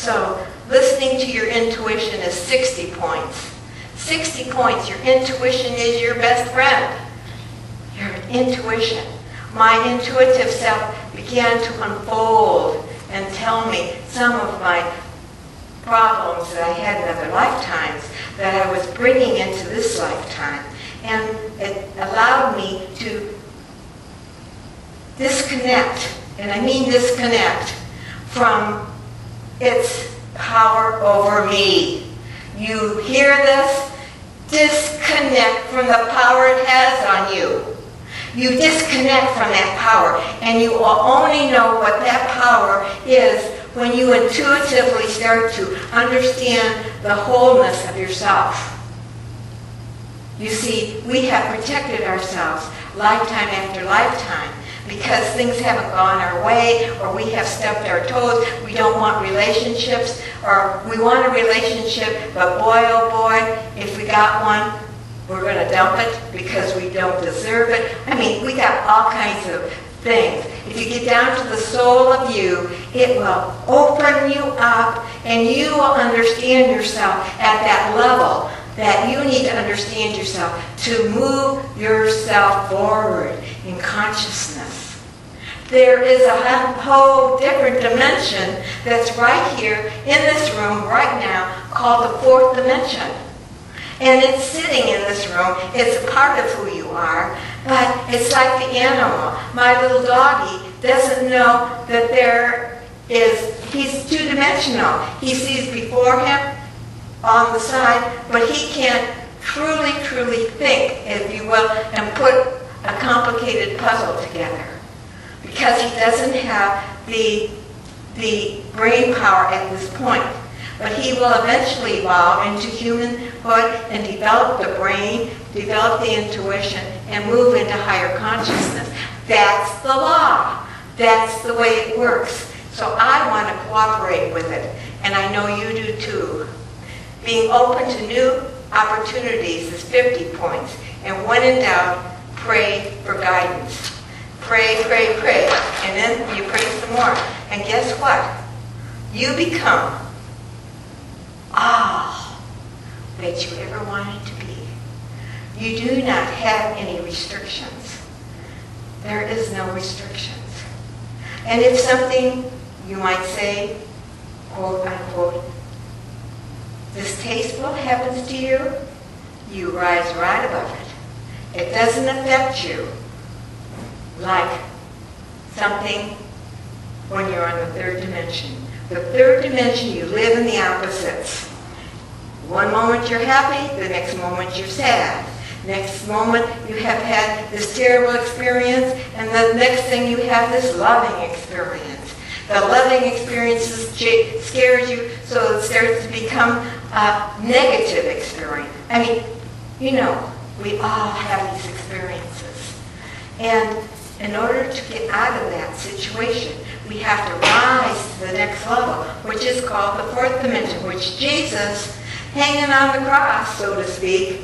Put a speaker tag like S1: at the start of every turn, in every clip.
S1: So listening to your intuition is 60 points. 60 points. Your intuition is your best friend. Your intuition. My intuitive self began to unfold and tell me some of my problems that I had in other lifetimes that I was bringing into this lifetime. And it allowed me to disconnect, and I mean disconnect, from its power over me. You hear this? Disconnect from the power it has on you. You disconnect from that power, and you will only know what that power is when you intuitively start to understand the wholeness of yourself. You see, we have protected ourselves lifetime after lifetime because things haven't gone our way, or we have stubbed our toes. We don't want relationships, or we want a relationship, but boy, oh boy, if we got one, we're going to dump it because we don't deserve it. I mean, we got all kinds of things. If you get down to the soul of you, it will open you up, and you will understand yourself at that level that you need to understand yourself to move yourself forward in consciousness. There is a whole different dimension that's right here in this room right now called the fourth dimension. And it's sitting in this room. It's a part of who you are, but it's like the animal. My little doggy doesn't know that he's two-dimensional. He sees before him, on the side, but he can't truly think, if you will, and put a complicated puzzle together. Because he doesn't have the brain power at this point. But he will eventually evolve into humanhood and develop the brain, develop the intuition, and move into higher consciousness. That's the law. That's the way it works. So I want to cooperate with it, and I know you do too. Being open to new opportunities is 50 points. And when in doubt, pray for guidance. Pray, pray, pray. And then you pray some more. And guess what? You become all that you ever wanted to be. You do not have any restrictions. There is no restrictions. And if something, you might say, quote unquote, distasteful happens to you, you rise right above it. It doesn't affect you like something when you're on the third dimension. The third dimension, you live in the opposites. One moment you're happy, the next moment you're sad. Next moment you have had this terrible experience, and the next thing you have this loving experience. The loving experience scares you, so it starts to become a negative experience. I mean, you know, we all have these experiences. And in order to get out of that situation, we have to rise to the next level, which is called the fourth dimension, which Jesus, hanging on the cross, so to speak,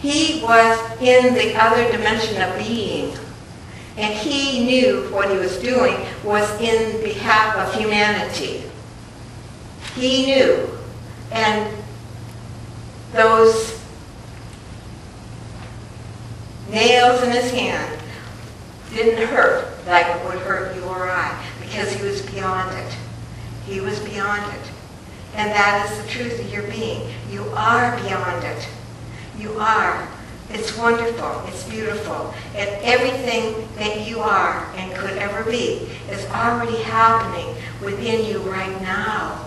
S1: he was in the other dimension of being. And he knew what he was doing was in behalf of humanity. He knew. And those nails in his hand didn't hurt like it would hurt you or I, because he was beyond it. He was beyond it. And that is the truth of your being. You are beyond it. You are. It's wonderful. It's beautiful. And everything that you are and could ever be is already happening within you right now.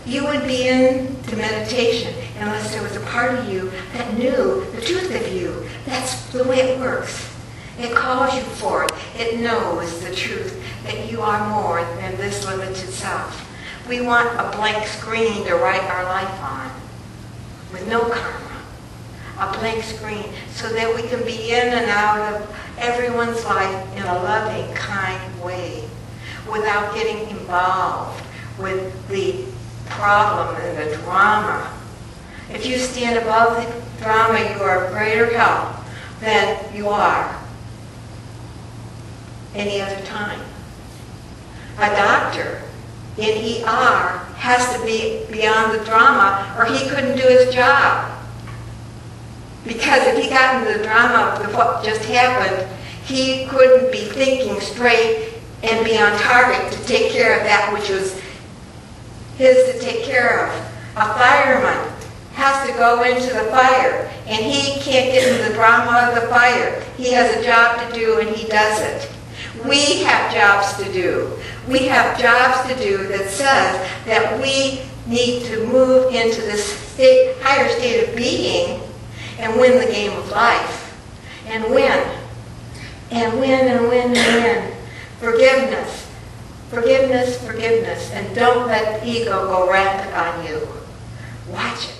S1: You would be into meditation unless there was a part of you that knew the truth of you. That's the way it works. It calls you forth. It knows the truth that you are more than this limited self. We want a blank screen to write our life on with no karma. A blank screen so that we can be in and out of everyone's life in a loving, kind way without getting involved with the problem and the drama. If you stand above the drama, you are of greater help than you are any other time. A doctor in ER has to be beyond the drama, or he couldn't do his job. Because if he got into the drama of what just happened, he couldn't be thinking straight and be on target to take care of that which was his to take care of. A fireman has to go into the fire, and he can't get into the drama of the fire. He has a job to do, and he does it. We have jobs to do. We have jobs to do that says that we need to move into this higher state of being and win the game of life. And win. And win and win and win. Forgiveness. Forgiveness, forgiveness. And don't let ego go rampant on you. Watch it.